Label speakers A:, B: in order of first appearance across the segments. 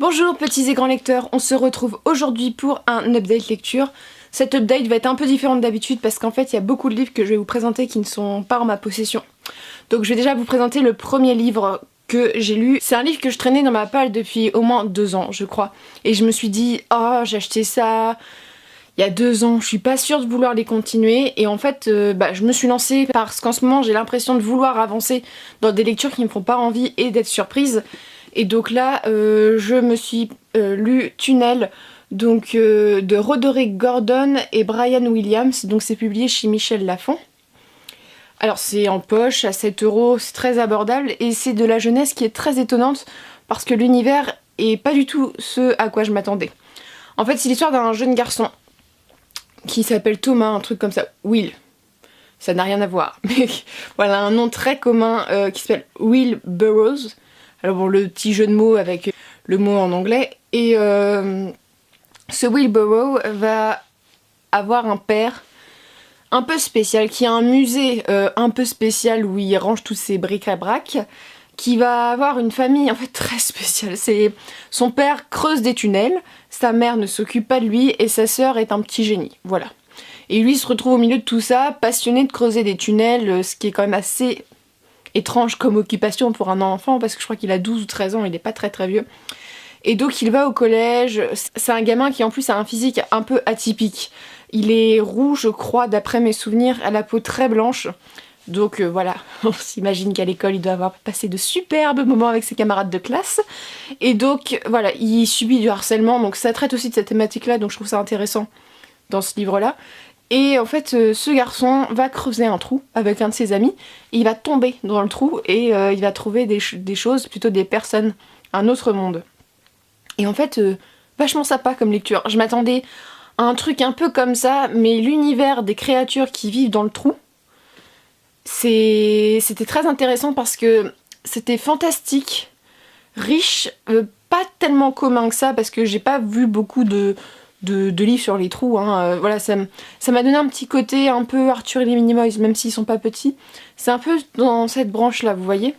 A: Bonjour petits et grands lecteurs, on se retrouve aujourd'hui pour un update lecture. Cet update va être un peu différent d'habitude parce qu'en fait il y a beaucoup de livres que je vais vous présenter qui ne sont pas en ma possession. Donc je vais déjà vous présenter le premier livre que j'ai lu. C'est un livre que je traînais dans ma palle depuis au moins 2 ans je crois. Et je me suis dit oh j'ai acheté ça il y a 2 ans, je suis pas sûre de vouloir les continuer. Et en fait je me suis lancée parce qu'en ce moment j'ai l'impression de vouloir avancer dans des lectures qui me font pas envie et d'être surprise. Et donc là, je me suis lu Tunnel donc, de Roderick Gordon et Brian Williams. Donc c'est publié chez Michel Lafon. Alors c'est en poche, à 7 €, c'est très abordable. Et c'est de la jeunesse qui est très étonnante parce que l'univers est pas du tout ce à quoi je m'attendais. En fait c'est l'histoire d'un jeune garçon qui s'appelle Thomas, un truc comme ça. Will. Ça n'a rien à voir. Mais voilà, un nom très commun qui s'appelle Will Burroughs. Alors bon, le petit jeu de mots avec le mot en anglais. Et ce Will Burroughs va avoir un père un peu spécial, qui a un musée un peu spécial où il range tous ses bric-à-brac, qui va avoir une famille en fait très spéciale. Son père creuse des tunnels, sa mère ne s'occupe pas de lui et sa sœur est un petit génie. Voilà. Et lui se retrouve au milieu de tout ça, passionné de creuser des tunnels, ce qui est quand même assez étrange comme occupation pour un enfant parce que je crois qu'il a 12 ou 13 ans, il n'est pas très vieux. Et donc il va au collège, c'est un gamin qui en plus a un physique un peu atypique. Il est roux je crois d'après mes souvenirs, à la peau très blanche. Donc voilà, on s'imagine qu'à l'école il doit avoir passé de superbes moments avec ses camarades de classe. Et donc voilà, il subit du harcèlement, donc ça traite aussi de cette thématique là, donc je trouve ça intéressant dans ce livre là. Et en fait ce garçon va creuser un trou avec un de ses amis, et il va tomber dans le trou et il va trouver des choses, plutôt des personnes, un autre monde. Et en fait vachement sympa comme lecture. Je m'attendais à un truc un peu comme ça, mais l'univers des créatures qui vivent dans le trou, c'était très intéressant parce que c'était fantastique, riche, pas tellement commun que ça parce que j'ai pas vu beaucoup de livres sur les trous, hein. Voilà, ça m'a donné un petit côté un peu Arthur et les Minimoys, même s'ils sont pas petits. C'est un peu dans cette branche là, vous voyez.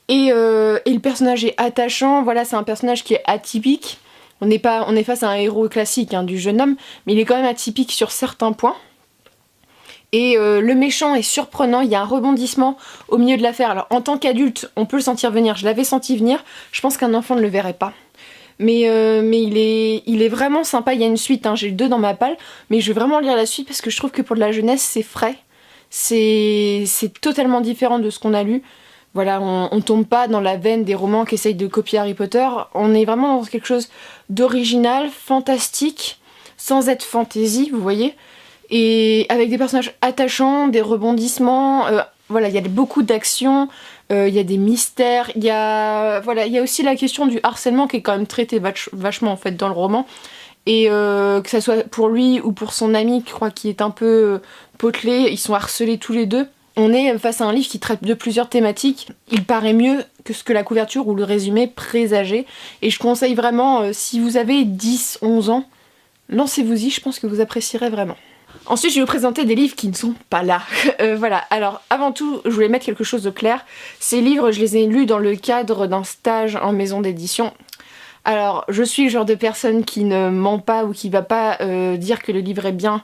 A: Et le personnage est attachant, voilà, c'est un personnage qui est atypique. On est face à un héros classique hein, du jeune homme, mais il est quand même atypique sur certains points. Et le méchant est surprenant, il y a un rebondissement au milieu de l'affaire. Alors en tant qu'adulte, on peut le sentir venir, je l'avais senti venir, je pense qu'un enfant ne le verrait pas. Mais il est vraiment sympa, il y a une suite, hein. J'ai le 2 dans ma palle, mais je vais vraiment lire la suite parce que je trouve que pour de la jeunesse c'est frais. C'est totalement différent de ce qu'on a lu. Voilà, on tombe pas dans la veine des romans qui essayent de copier Harry Potter, on est vraiment dans quelque chose d'original, fantastique, sans être fantasy, vous voyez. Et avec des personnages attachants, des rebondissements, voilà, il y a beaucoup d'action, il y a des mystères, il y a aussi la question du harcèlement qui est quand même traitée vachement en fait dans le roman. Et que ça soit pour lui ou pour son ami, je crois qu'il est un peu potelé, ils sont harcelés tous les deux. On est face à un livre qui traite de plusieurs thématiques. Il paraît mieux que ce que la couverture ou le résumé présageait. Et je conseille vraiment, si vous avez 10-11 ans, lancez-vous-y, je pense que vous apprécierez vraiment. Ensuite, je vais vous présenter des livres qui ne sont pas là. Voilà, alors avant tout, je voulais mettre quelque chose de clair. Ces livres, je les ai lus dans le cadre d'un stage en maison d'édition. Alors, je suis le genre de personne qui ne ment pas ou qui va pas dire que le livre est bien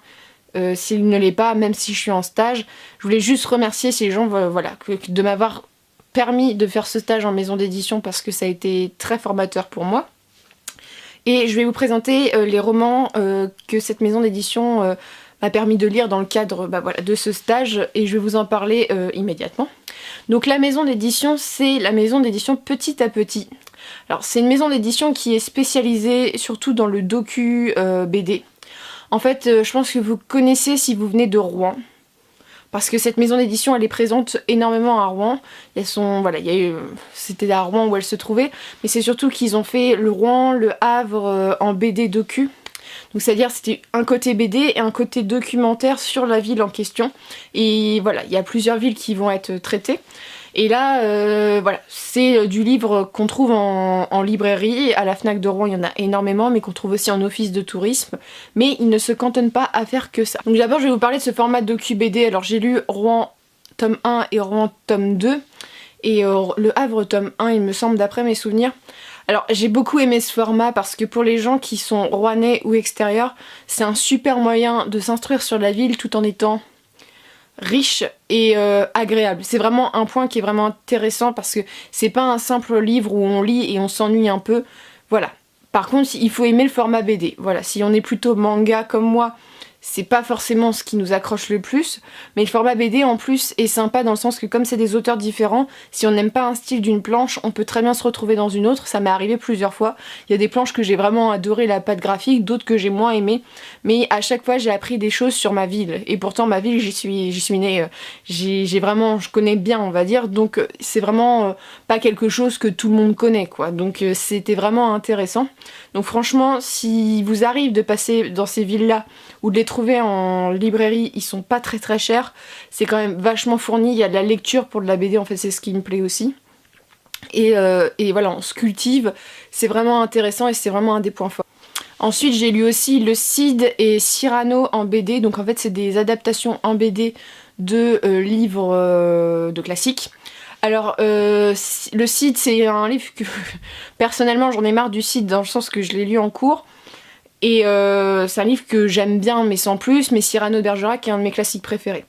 A: s'il ne l'est pas, même si je suis en stage. Je voulais juste remercier ces gens voilà, de m'avoir permis de faire ce stage en maison d'édition parce que ça a été très formateur pour moi. Et je vais vous présenter les romans que cette maison d'édition m'a permis de lire dans le cadre voilà, de ce stage, et je vais vous en parler immédiatement. Donc la maison d'édition, c'est la maison d'édition Petit à Petit. Alors c'est une maison d'édition qui est spécialisée surtout dans le docu BD. En fait, je pense que vous connaissez si vous venez de Rouen. Parce que cette maison d'édition, elle est présente énormément à Rouen. Voilà, c'était à Rouen où elle se trouvait. Mais c'est surtout qu'ils ont fait le Rouen, le Havre en BD docu. Donc c'est-à-dire c'était un côté BD et un côté documentaire sur la ville en question. Et voilà, il y a plusieurs villes qui vont être traitées. Et là, voilà, c'est du livre qu'on trouve en librairie. À la Fnac de Rouen, il y en a énormément, mais qu'on trouve aussi en office de tourisme. Mais il ne se cantonne pas à faire que ça. Donc d'abord, je vais vous parler de ce format docu-BD. Alors j'ai lu Rouen tome 1 et Rouen tome 2. Et le Havre tome 1, il me semble, d'après mes souvenirs. Alors j'ai beaucoup aimé ce format parce que pour les gens qui sont rouennais ou extérieurs, c'est un super moyen de s'instruire sur la ville tout en étant riche et agréable. C'est vraiment un point qui est vraiment intéressant parce que c'est pas un simple livre où on lit et on s'ennuie un peu. Voilà. Par contre, il faut aimer le format BD. Voilà, si on est plutôt manga comme moi, c'est pas forcément ce qui nous accroche le plus, mais le format BD en plus est sympa dans le sens que comme c'est des auteurs différents, si on n'aime pas un style d'une planche, on peut très bien se retrouver dans une autre. Ça m'est arrivé plusieurs fois. Il y a des planches que j'ai vraiment adoré la patte graphique, d'autres que j'ai moins aimé, mais à chaque fois j'ai appris des choses sur ma ville. Et pourtant ma ville, j'y suis née, j'ai vraiment, je connais bien on va dire, donc c'est vraiment pas quelque chose que tout le monde connaît quoi. Donc c'était vraiment intéressant. Donc franchement, si vous arrive de passer dans ces villes-là ou de les trouver en librairie, ils sont pas très très chers. C'est quand même vachement fourni, il y a de la lecture pour de la BD, en fait c'est ce qui me plaît aussi. Et voilà, on se cultive, c'est vraiment intéressant et c'est vraiment un des points forts. Ensuite j'ai lu aussi Le Cid et Cyrano en BD, donc en fait c'est des adaptations en BD de livres de classiques. Alors, le Cid, c'est un livre que, personnellement, j'en ai marre du Cid dans le sens que je l'ai lu en cours. Et c'est un livre que j'aime bien, mais sans plus, mais Cyrano de Bergerac est un de mes classiques préférés.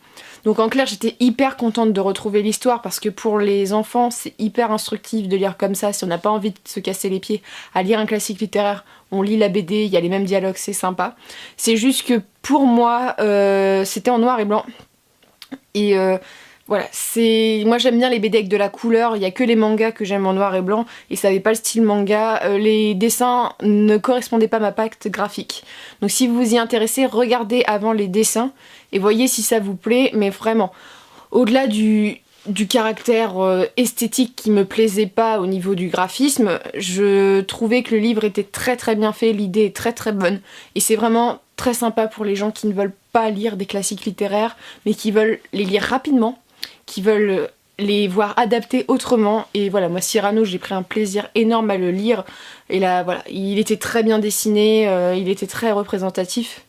A: Donc en clair, j'étais hyper contente de retrouver l'histoire parce que pour les enfants, c'est hyper instructif de lire comme ça. Si on n'a pas envie de se casser les pieds à lire un classique littéraire, on lit la BD, il y a les mêmes dialogues, c'est sympa. C'est juste que pour moi, c'était en noir et blanc. Et voilà, moi j'aime bien les BD avec de la couleur, il n'y a que les mangas que j'aime en noir et blanc, et ça n'avait pas le style manga, les dessins ne correspondaient pas à ma patte graphique. Donc si vous vous y intéressez, regardez avant les dessins, et voyez si ça vous plaît, mais vraiment, au-delà du caractère esthétique qui me plaisait pas au niveau du graphisme, je trouvais que le livre était très très bien fait, l'idée est très très bonne, et c'est vraiment très sympa pour les gens qui ne veulent pas lire des classiques littéraires, mais qui veulent les lire rapidement, qui veulent les voir adaptés autrement. Et voilà, moi Cyrano, j'ai pris un plaisir énorme à le lire. Et là, voilà, il était très bien dessiné, il était très représentatif.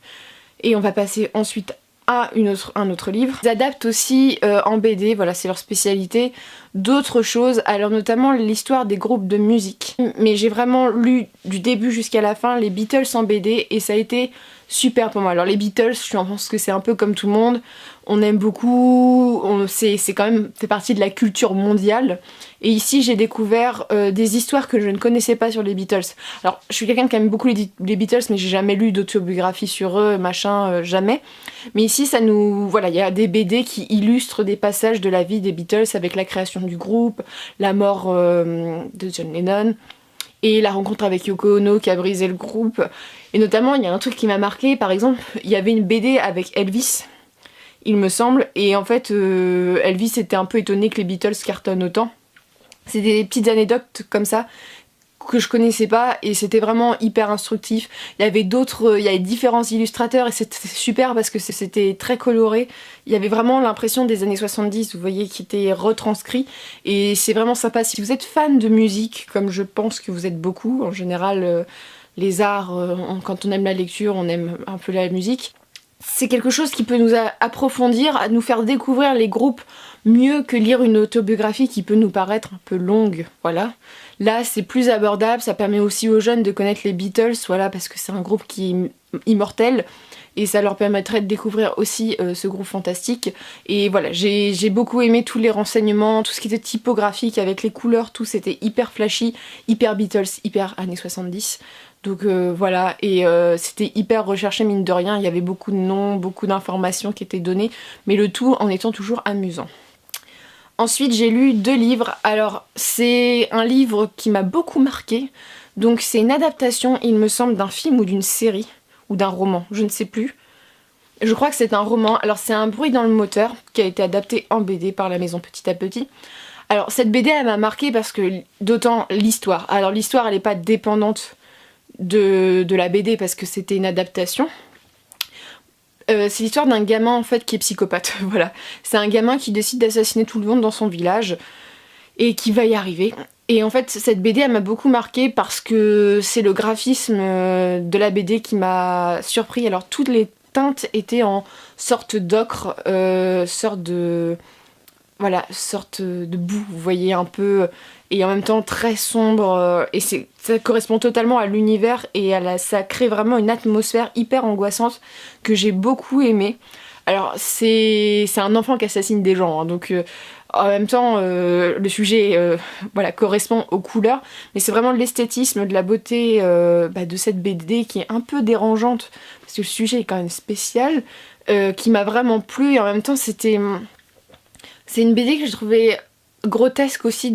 A: Et on va passer ensuite à un autre livre. Ils adaptent aussi en BD, voilà, c'est leur spécialité, d'autres choses, alors notamment l'histoire des groupes de musique. Mais j'ai vraiment lu du début jusqu'à la fin les Beatles en BD et ça a été super pour moi. Alors les Beatles, je pense que c'est un peu comme tout le monde, on aime beaucoup, c'est quand même fait partie de la culture mondiale. Et ici j'ai découvert des histoires que je ne connaissais pas sur les Beatles. Alors je suis quelqu'un qui aime beaucoup les Beatles, mais j'ai jamais lu d'autobiographie sur eux, machin, jamais. Mais ici ça nous... Voilà, il y a des BD qui illustrent des passages de la vie des Beatles avec la création du groupe, la mort de John Lennon, et la rencontre avec Yoko Ono qui a brisé le groupe. Et notamment, il y a un truc qui m'a marqué, par exemple, il y avait une BD avec Elvis, il me semble, et en fait, Elvis était un peu étonné que les Beatles cartonnent autant. C'est des petites anecdotes comme ça que je connaissais pas et c'était vraiment hyper instructif. Il y avait différents illustrateurs et c'était super parce que c'était très coloré. Il y avait vraiment l'impression des années 70, vous voyez, qui était retranscrit et c'est vraiment sympa. Si vous êtes fan de musique, comme je pense que vous êtes beaucoup, en général les arts, quand on aime la lecture, on aime un peu la musique. C'est quelque chose qui peut nous approfondir, nous faire découvrir les groupes mieux que lire une autobiographie qui peut nous paraître un peu longue, voilà. Là c'est plus abordable, ça permet aussi aux jeunes de connaître les Beatles, voilà, parce que c'est un groupe qui est immortel et ça leur permettrait de découvrir aussi ce groupe fantastique. Et voilà, j'ai beaucoup aimé tous les renseignements, tout ce qui était typographique avec les couleurs, tout c'était hyper flashy, hyper Beatles, hyper années 70. Donc voilà, et c'était hyper recherché mine de rien, il y avait beaucoup de noms, beaucoup d'informations qui étaient données, mais le tout en étant toujours amusant. Ensuite j'ai lu 2 livres, alors c'est un livre qui m'a beaucoup marqué, donc c'est une adaptation il me semble d'un film ou d'une série, ou d'un roman, je ne sais plus. Je crois que c'est un roman, alors c'est Un bruit dans le moteur, qui a été adapté en BD par la maison Petit à Petit. Alors cette BD elle m'a marqué parce que, d'autant l'histoire, alors l'histoire elle n'est pas dépendante de la BD parce que c'était une adaptation. C'est l'histoire d'un gamin en fait qui est psychopathe, voilà. C'est un gamin qui décide d'assassiner tout le monde dans son village et qui va y arriver. Et en fait cette BD elle m'a beaucoup marqué parce que c'est le graphisme de la BD qui m'a surpris. Alors toutes les teintes étaient en sorte d'ocre, sorte de voilà, sorte de boue, vous voyez un peu, et en même temps très sombre, et ça correspond totalement à l'univers, et ça crée vraiment une atmosphère hyper angoissante que j'ai beaucoup aimée. Alors c'est un enfant qui assassine des gens, hein, donc en même temps le sujet voilà, correspond aux couleurs, mais c'est vraiment l'esthétisme, de la beauté de cette BD qui est un peu dérangeante, parce que le sujet est quand même spécial, qui m'a vraiment plu, et en même temps c'est une BD que j'ai trouvée grotesque aussi,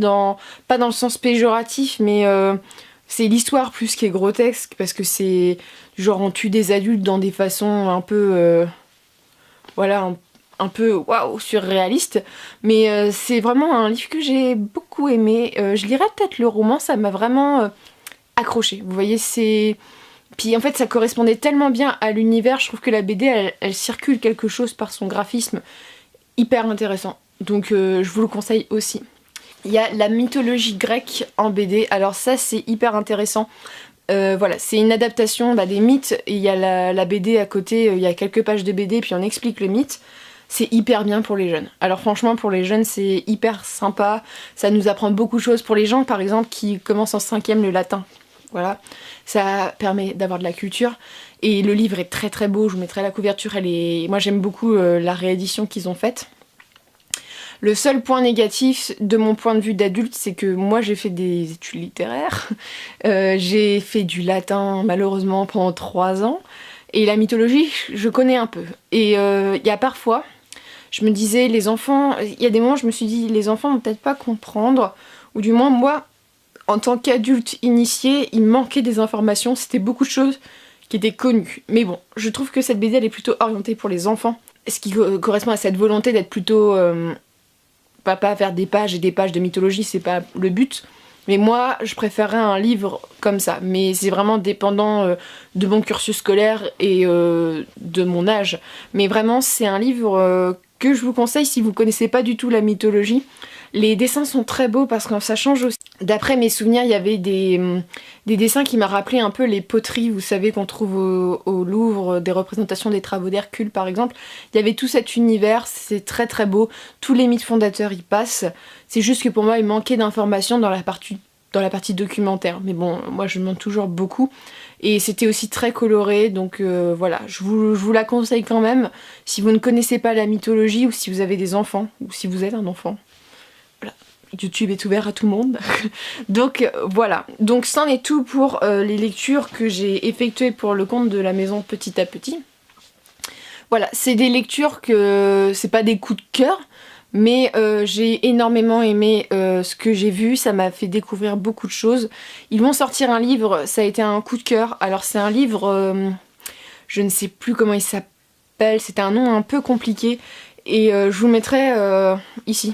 A: pas dans le sens péjoratif, mais c'est l'histoire plus qui est grotesque, parce que c'est du genre on tue des adultes dans des façons un peu voilà, un peu waouh, surréaliste, mais c'est vraiment un livre que j'ai beaucoup aimé. Je lirais peut-être le roman, ça m'a vraiment accroché. Vous voyez, puis en fait ça correspondait tellement bien à l'univers, je trouve que la BD elle circule quelque chose par son graphisme hyper intéressant. Donc je vous le conseille aussi. Il y a la mythologie grecque en BD, alors ça c'est hyper intéressant. Voilà, c'est une adaptation des mythes, et il y a la BD à côté, il y a quelques pages de BD, puis on explique le mythe. C'est hyper bien pour les jeunes. Alors franchement, pour les jeunes, c'est hyper sympa. Ça nous apprend beaucoup de choses. Pour les gens, par exemple, qui commencent en 5e le latin, voilà, ça permet d'avoir de la culture. Et le livre est très très beau, je vous mettrai la couverture. Moi j'aime beaucoup la réédition qu'ils ont faite. Le seul point négatif de mon point de vue d'adulte, c'est que moi j'ai fait des études littéraires, j'ai fait du latin malheureusement pendant 3 ans, et la mythologie je connais un peu. Et il y a parfois, je me disais les enfants, il y a des moments je me suis dit les enfants vont peut-être pas comprendre, ou du moins moi en tant qu'adulte initié, il me manquait des informations, c'était beaucoup de choses qui étaient connues. Mais bon, je trouve que cette BD elle est plutôt orientée pour les enfants, ce qui correspond à cette volonté d'être plutôt... pas faire des pages et des pages de mythologie, c'est pas le but. Mais moi, je préférerais un livre comme ça. Mais c'est vraiment dépendant de mon cursus scolaire et de mon âge. Mais vraiment, c'est un livre que je vous conseille si vous connaissez pas du tout la mythologie. Les dessins sont très beaux parce que ça change aussi. D'après mes souvenirs, il y avait des dessins qui m'a rappelé un peu les poteries, vous savez, qu'on trouve au Louvre, des représentations des travaux d'Hercule par exemple. Il y avait tout cet univers, c'est très très beau. Tous les mythes fondateurs y passent. C'est juste que pour moi, il manquait d'informations dans la partie documentaire. Mais bon, moi je demande toujours beaucoup. Et c'était aussi très coloré, donc voilà, je vous la conseille quand même. Si vous ne connaissez pas la mythologie, ou si vous avez des enfants, ou si vous êtes un enfant. Voilà. YouTube est ouvert à tout le monde. Donc voilà, donc c'en est tout pour les lectures que j'ai effectuées pour le compte de la maison petit à petit. Voilà, c'est des lectures que c'est pas des coups de cœur, mais j'ai énormément aimé ce que j'ai vu, ça m'a fait découvrir beaucoup de choses. Ils vont sortir un livre, ça a été un coup de cœur. Alors c'est un livre, je ne sais plus comment il s'appelle, c'était un nom un peu compliqué, et je vous le mettrai ici.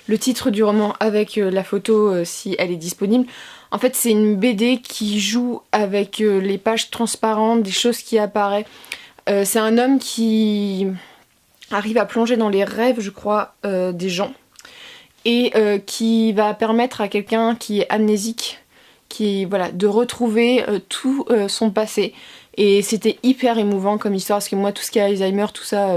A: Le titre du roman avec la photo si elle est disponible. En fait c'est une BD qui joue avec les pages transparentes, des choses qui apparaissent. C'est un homme qui arrive à plonger dans les rêves, je crois, des gens. Et qui va permettre à quelqu'un qui est amnésique, voilà, de retrouver tout son passé. Et c'était hyper émouvant comme histoire, parce que moi tout ce qui est Alzheimer, tout ça,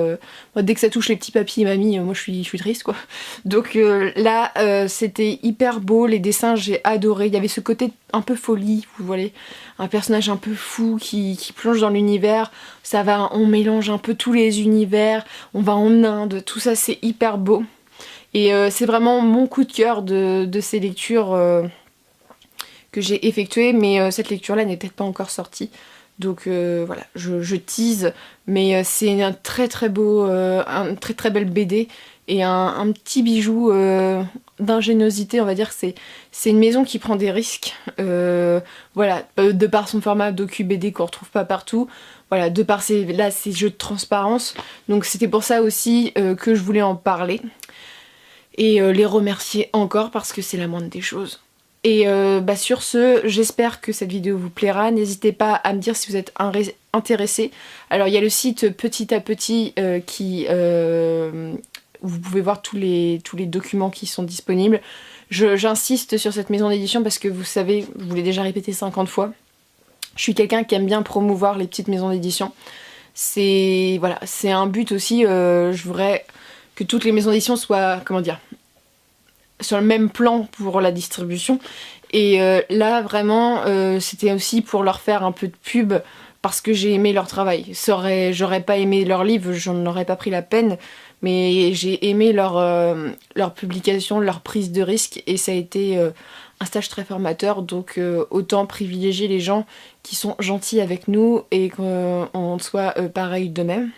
A: moi, dès que ça touche les petits papis et mamies, moi je suis triste quoi. Donc là c'était hyper beau, les dessins j'ai adoré, il y avait ce côté un peu folie, vous voyez, un personnage un peu fou qui plonge dans l'univers, on mélange un peu tous les univers, on va en Inde, tout ça c'est hyper beau. Et c'est vraiment mon coup de cœur de ces lectures que j'ai effectuées, mais cette lecture là n'est peut-être pas encore sortie. Donc voilà, je tease, mais c'est un très très beau, une très très belle BD et un petit bijou d'ingéniosité, on va dire. C'est une maison qui prend des risques, voilà, de par son format docu-BD qu'on retrouve pas partout, voilà, de par ces jeux de transparence. Donc c'était pour ça aussi que je voulais en parler et les remercier encore parce que c'est la moindre des choses. Et sur ce, j'espère que cette vidéo vous plaira. N'hésitez pas à me dire si vous êtes intéressé. Alors il y a le site Petit à Petit où vous pouvez voir tous les documents qui sont disponibles. J'insiste sur cette maison d'édition parce que vous savez, je vous l'ai déjà répété 50 fois, je suis quelqu'un qui aime bien promouvoir les petites maisons d'édition. Voilà, c'est un but aussi, je voudrais que toutes les maisons d'édition soient, comment dire, sur le même plan pour la distribution. Et là vraiment c'était aussi pour leur faire un peu de pub parce que j'ai aimé leur travail. J'aurais pas aimé leur livre, j'en aurais pas pris la peine, mais j'ai aimé leur publication, leur prise de risque, et ça a été un stage très formateur, donc autant privilégier les gens qui sont gentils avec nous et qu'on soit pareil d'eux-mêmes.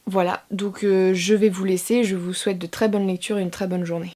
A: Voilà, donc je vais vous laisser, je vous souhaite de très bonnes lectures et une très bonne journée.